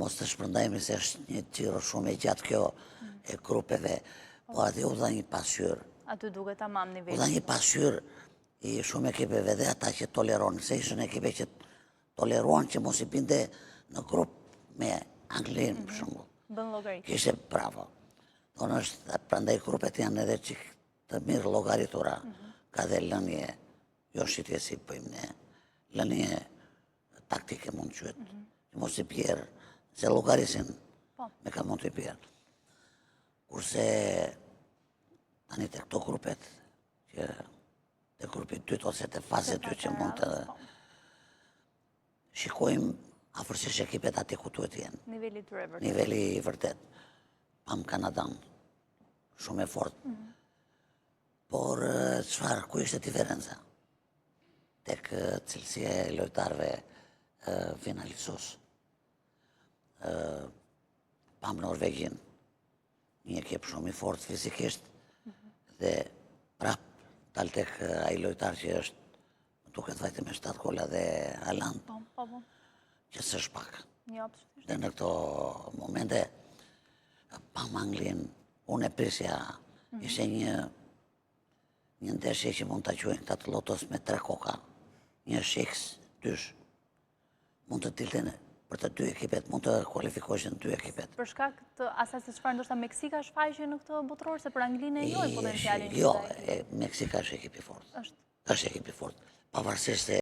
mos të shpërndajmë se është një qiro shumë e gjatë kjo e grupeve, po aty u dha një pasqyrë. Aty duke tamam niveli. U dha një pasqyrë i shumë ekipeve dhe ata që toleronë, se ishën ekipe që toleruan që mos i binde në grup me Anglinë, për shumë. Bën llogari. Kishte bravo. Donë është, prandaj grupet janë edhe që të mirë llogaritura. Ka dhe lënje, jo shitje si bëjmë ne, lënje taktike mund të qyet. Mos i pjerë, se llogarisin me ka mund të i pjerë. Kurse tani të këto grupet, që të grupit 2 ose të fazet 2 që mund të shikojmë afërsisht ekipet ati ku duhet jenë. Niveli të vërtet. Niveli i vërtet. Pam Kanadan, shumë e fort. Por çfarë, ku ishte diferenca? Tek cilësia e lojtarëve finalizues. Pam Norvegjin, një ekip shumë i fort fizikisht, dhe prap dal tek ai lojtar që është, më duket vajte me 7 gola dhe Haaland, që s'është pak. Dhe në këto momente, pam Anglin, unë e prisja, ishte një ndeshje që mund të quajnë këta të lotos me 3 koka, një shiks, 2, mund të dilten për të 2 ekipet, mund të kualifikohen 2 ekipet. Për shkak të asaj se çfarë ndoshta Meksika shfaqe në këtë botror, se për Anglinë e njohin potencialin. Jo, Meksika është ekip i fortë. Është ekip i fortë. Pavarësisht se